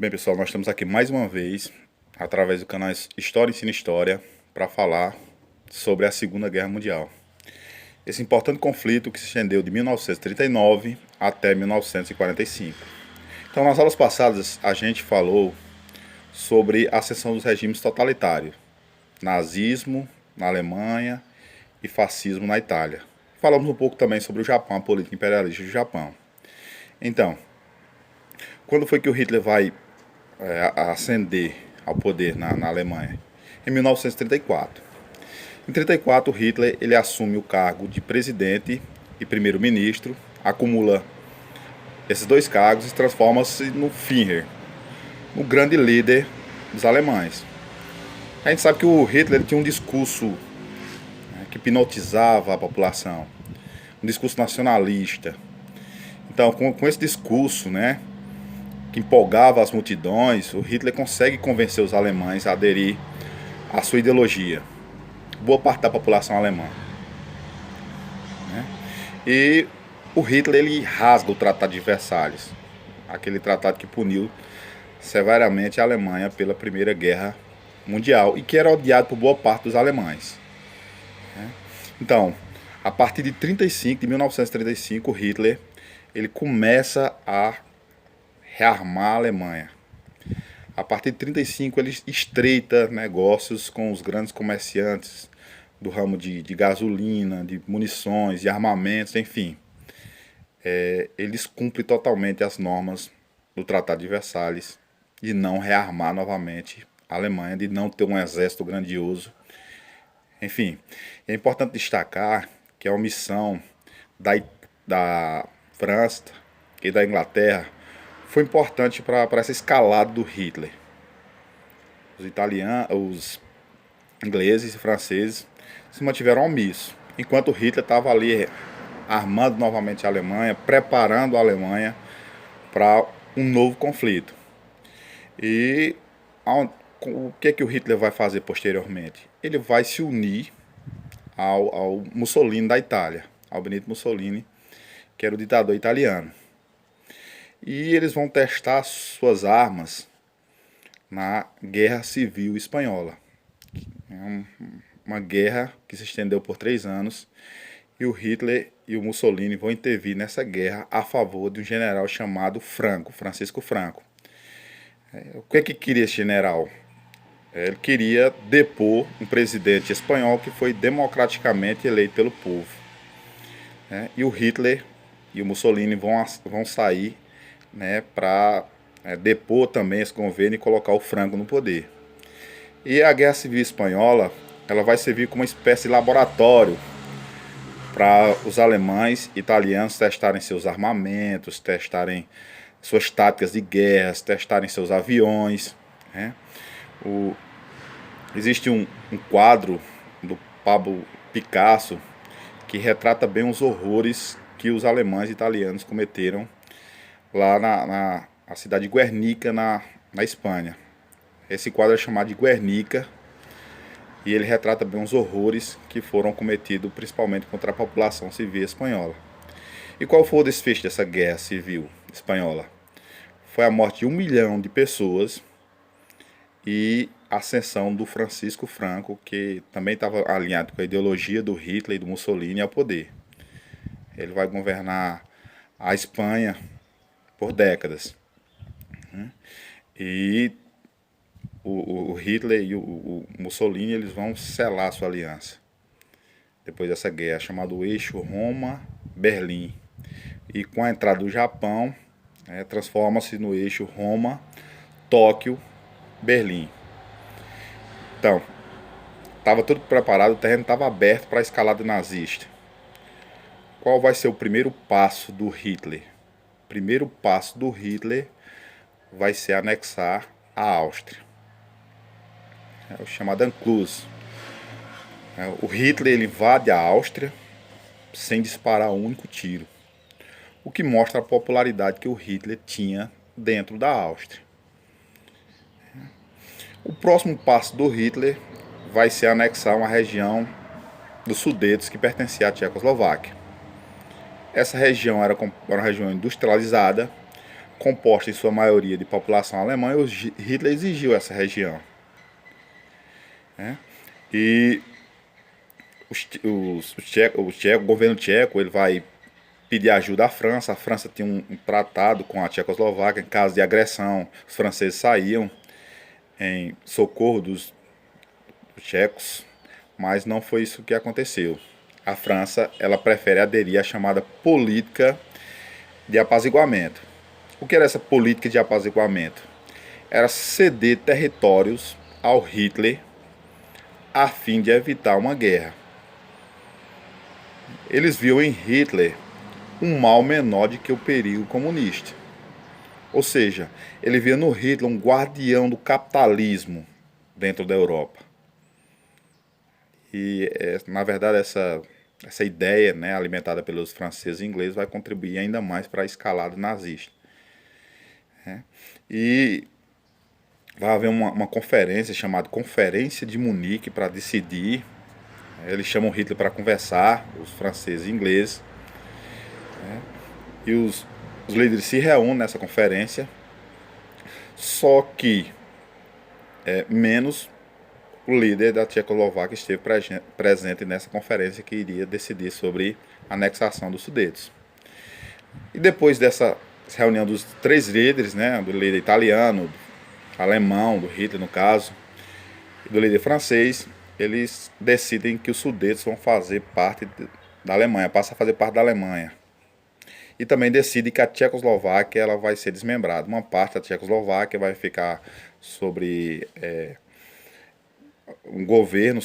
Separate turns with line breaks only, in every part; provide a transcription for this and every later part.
Bem, pessoal, nós estamos aqui mais uma vez, através do canal História Ensina História, para falar sobre a Segunda Guerra Mundial. Esse importante conflito que se estendeu de 1939 até 1945. Então, nas aulas passadas, a gente falou sobre a ascensão dos regimes totalitários, nazismo na Alemanha e fascismo na Itália. Falamos um pouco também sobre o Japão, a política imperialista do Japão. Então, quando foi que o Hitler vai ascender ao poder na Alemanha? Em 1934. Em 1934, Hitler ele assume o cargo de presidente e primeiro-ministro, acumula esses dois cargos e transforma-se no Führer, no grande líder dos alemães. A gente sabe que o Hitler tinha um discurso que hipnotizava a população, um discurso nacionalista. Então, com esse discurso, que empolgava as multidões, o Hitler consegue convencer os alemães a aderir à sua ideologia. Boa parte da população alemã. E o Hitler ele rasga o Tratado de Versalhes, aquele tratado que puniu severamente a Alemanha pela Primeira Guerra Mundial e que era odiado por boa parte dos alemães. Então, a partir de 35, de 1935, Hitler ele começa a rearmar a Alemanha. A partir de 35 ele estreita negócios com os grandes comerciantes do ramo de gasolina, de munições, de armamentos, enfim. Ele descumpre totalmente as normas do Tratado de Versalhes de não rearmar novamente a Alemanha, de não ter um exército grandioso. Enfim, é importante destacar que a omissão da França e da Inglaterra foi importante para essa escalada do Hitler. Os italianos, os ingleses e franceses se mantiveram omissos, enquanto Hitler estava ali armando novamente a Alemanha, preparando a Alemanha para um novo conflito. E o que o Hitler vai fazer posteriormente? Ele vai se unir ao Mussolini da Itália, ao Benito Mussolini, que era o ditador italiano. E eles vão testar suas armas na Guerra Civil Espanhola. É uma guerra que se estendeu por 3 anos e o Hitler e o Mussolini vão intervir nessa guerra a favor de um general chamado Franco, Francisco Franco. O que queria esse general? Ele queria depor um presidente espanhol que foi democraticamente eleito pelo povo. E o Hitler e o Mussolini vão sair para depor também esse governo e colocar o Franco no poder. E a Guerra Civil Espanhola ela vai servir como uma espécie de laboratório para os alemães e italianos testarem seus armamentos, testarem suas táticas de guerra, testarem seus aviões. Existe um quadro do Pablo Picasso que retrata bem os horrores que os alemães e italianos cometeram lá na cidade de Guernica, na Espanha. Esse quadro é chamado de Guernica e ele retrata bem os horrores que foram cometidos principalmente contra a população civil espanhola. E qual foi o desfecho dessa guerra civil espanhola? Foi a morte de 1 milhão de pessoas e a ascensão do Francisco Franco, que também estava alinhado com a ideologia do Hitler e do Mussolini ao poder. Ele vai governar a Espanha por décadas. E o Hitler e o Mussolini eles vão selar sua aliança depois dessa guerra, chamado Eixo Roma-Berlim. E com a entrada do Japão, transforma-se no eixo Roma-Tóquio-Berlim. Então, estava tudo preparado, o terreno estava aberto para a escalada nazista. Qual vai ser o primeiro passo do Hitler? O primeiro passo do Hitler vai ser anexar a Áustria. É o chamado Anschluss. O Hitler ele invade a Áustria sem disparar um único tiro, o que mostra a popularidade que o Hitler tinha dentro da Áustria. O próximo passo do Hitler vai ser anexar uma região dos Sudetos que pertencia à Tchecoslováquia. Essa região era uma região industrializada, composta em sua maioria de população alemã, e Hitler exigiu essa região. Né? E o governo tcheco ele vai pedir ajuda à França. A França tinha um tratado com a Tchecoslováquia. Em caso de agressão, os franceses saíam em socorro dos tchecos, mas não foi isso que aconteceu. A França ela prefere aderir à chamada política de apaziguamento. O que era essa política de apaziguamento? Era ceder territórios ao Hitler a fim de evitar uma guerra. Eles viam em Hitler um mal menor do que o perigo comunista. Ou seja, ele via no Hitler um guardião do capitalismo dentro da Europa. E, na verdade, essa ideia, né, alimentada pelos franceses e ingleses, vai contribuir ainda mais para a escalada nazista. Né? E vai haver uma conferência chamada Conferência de Munique para decidir. Eles chamam Hitler para conversar, os franceses e ingleses. Né? E os líderes se reúnem nessa conferência, só que menos o líder da Tchecoslováquia esteve presente nessa conferência que iria decidir sobre a anexação dos Sudetos. E depois dessa reunião dos três líderes, né, do líder italiano, alemão, do Hitler no caso, e do líder francês, eles decidem que os Sudetos vão fazer parte da Alemanha, passa a fazer parte da Alemanha. E também decide que a Tchecoslováquia ela vai ser desmembrada. Uma parte da Tchecoslováquia vai ficar sobre um governo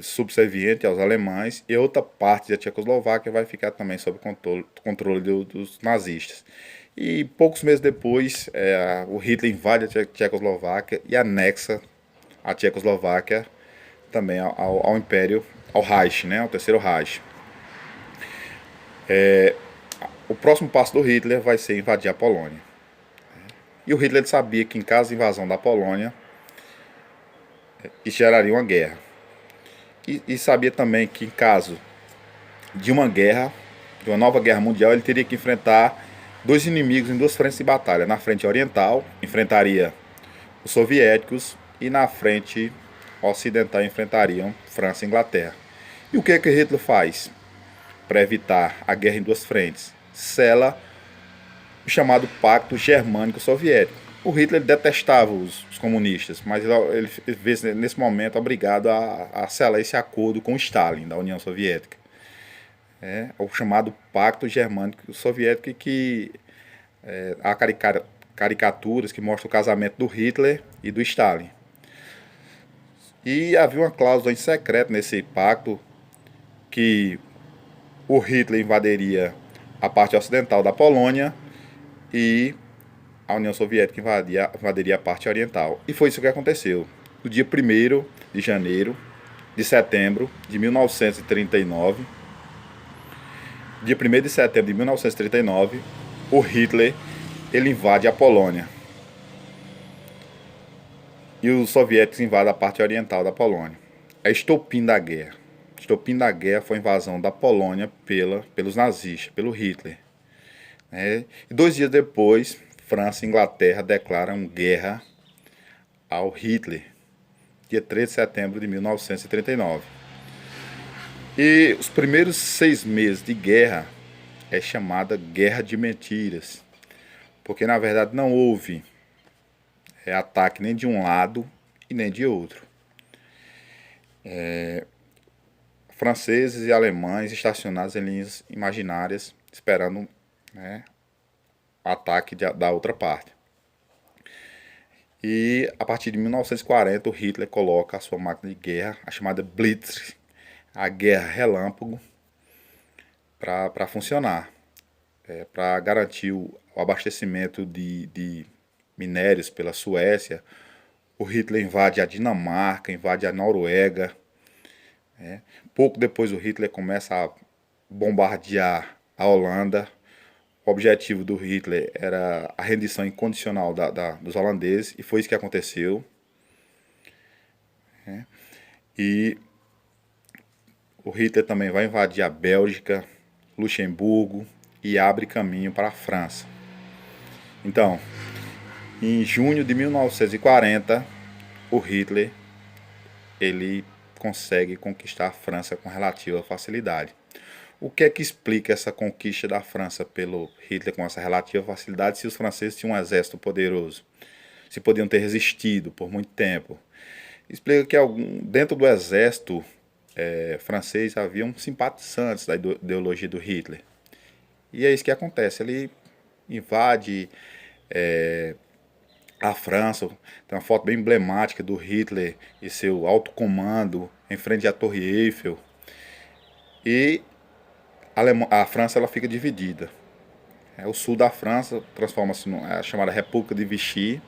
subserviente aos alemães, e outra parte da Tchecoslováquia vai ficar também sob controle dos nazistas. E poucos meses depois, o Hitler invade a Tchecoslováquia e anexa a Tchecoslováquia também ao Império, ao Reich, né, ao Terceiro Reich. O próximo passo do Hitler vai ser invadir a Polônia. E o Hitler sabia que em caso de invasão da Polônia, isso geraria uma guerra. E sabia também que em caso de uma guerra, de uma nova guerra mundial, ele teria que enfrentar dois inimigos em duas frentes de batalha. Na frente oriental, enfrentaria os soviéticos, e na frente ocidental enfrentariam França e Inglaterra. E o que Hitler faz para evitar a guerra em duas frentes? Sela o chamado Pacto Germânico Soviético. O Hitler detestava os comunistas, mas ele vê nesse momento obrigado a selar esse acordo com Stalin, da União Soviética. O chamado Pacto Germânico Soviético, que há caricaturas que mostram o casamento do Hitler e do Stalin. E havia uma cláusula em secreto nesse pacto que o Hitler invadiria a parte ocidental da Polônia e a União Soviética invadiria a parte oriental. E foi isso que aconteceu. No dia 1º de setembro de 1939, dia 1º de setembro de 1939, o Hitler ele invade a Polônia. E os soviéticos invadem a parte oriental da Polônia. É estopim da guerra. Estopim da guerra foi a invasão da Polônia pelos nazistas, pelo Hitler. E 2 dias depois, França e Inglaterra declaram guerra ao Hitler, dia 13 de setembro de 1939. E os primeiros 6 meses de guerra é chamada Guerra de Mentiras, porque na verdade não houve ataque nem de um lado e nem de outro. Franceses e alemães estacionados em linhas imaginárias, esperando ataque da outra parte. E a partir de 1940, o Hitler coloca a sua máquina de guerra, a chamada Blitz, a guerra relâmpago, para funcionar, para garantir o abastecimento de minérios pela Suécia. O Hitler invade a Dinamarca, invade a Noruega. Pouco depois o Hitler começa a bombardear a Holanda. O objetivo do Hitler era a rendição incondicional dos holandeses, e foi isso que aconteceu. E o Hitler também vai invadir a Bélgica, Luxemburgo, e abre caminho para a França. Então, em junho de 1940, o Hitler ele consegue conquistar a França com relativa facilidade. O que é que explica essa conquista da França pelo Hitler com essa relativa facilidade se os franceses tinham um exército poderoso? Se podiam ter resistido por muito tempo? Explica que dentro do exército francês haviam simpatizantes da ideologia do Hitler. E é isso que acontece. Ele invade a França. Tem uma foto bem emblemática do Hitler e seu alto comando em frente à Torre Eiffel. E a França ela fica dividida. O sul da França transforma-se na chamada República de Vichy,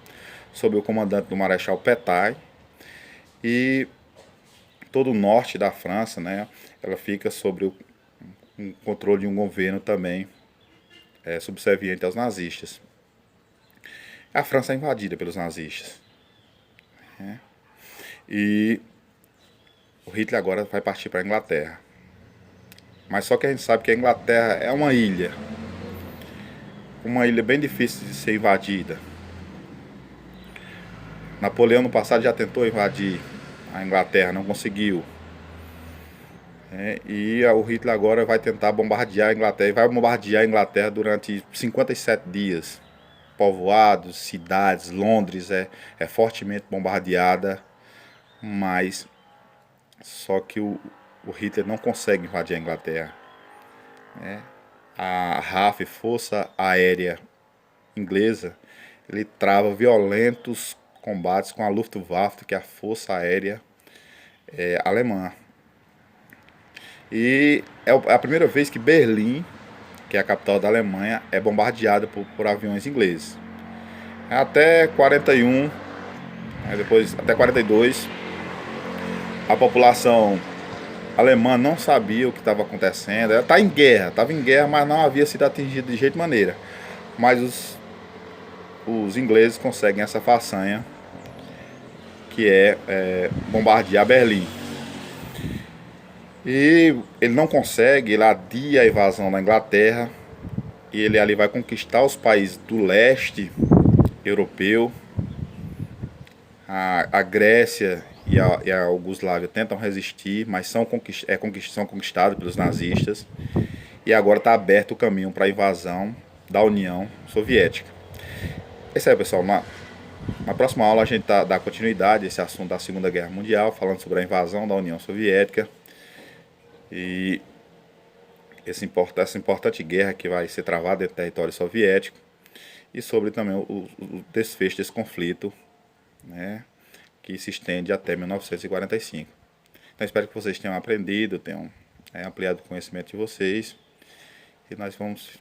sob o comandante do Marechal Pétain. E todo o norte da França, né, ela fica sob o controle de um governo também subserviente aos nazistas. A França é invadida pelos nazistas. Né? E o Hitler agora vai partir para a Inglaterra. Mas só que a gente sabe que a Inglaterra é uma ilha bem difícil de ser invadida. Napoleão no passado já tentou invadir a Inglaterra, não conseguiu. E o Hitler agora vai tentar bombardear a Inglaterra, e vai bombardear a Inglaterra durante 57 dias. Povoados, cidades, Londres é fortemente bombardeada, mas só que o Hitler não consegue invadir a Inglaterra. A RAF, Força Aérea Inglesa, ele trava violentos combates com a Luftwaffe, que é a Força Aérea Alemã. E é a primeira vez que Berlim, que é a capital da Alemanha, é bombardeada por aviões ingleses. Até 41, depois até 42, a população alemã não sabia o que estava acontecendo. Ela estava em guerra, mas não havia sido atingida de jeito maneira. Mas os ingleses conseguem essa façanha, que é bombardear Berlim. E ele não consegue, ele adia a invasão da Inglaterra, e ele ali vai conquistar os países do leste europeu. A Grécia e a Iugoslávia tentam resistir, mas são conquistados pelos nazistas. E agora está aberto o caminho para a invasão da União Soviética. É isso aí, pessoal. Na próxima aula a gente dá continuidade a esse assunto da Segunda Guerra Mundial, falando sobre a invasão da União Soviética e essa importante guerra que vai ser travada dentro do território soviético, e sobre também o desfecho desse conflito, né, que se estende até 1945. Então espero que vocês tenham aprendido, tenham ampliado o conhecimento de vocês, e nós vamos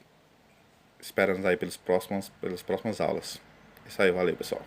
esperando aí pelas próximas aulas. Isso aí, valeu, pessoal.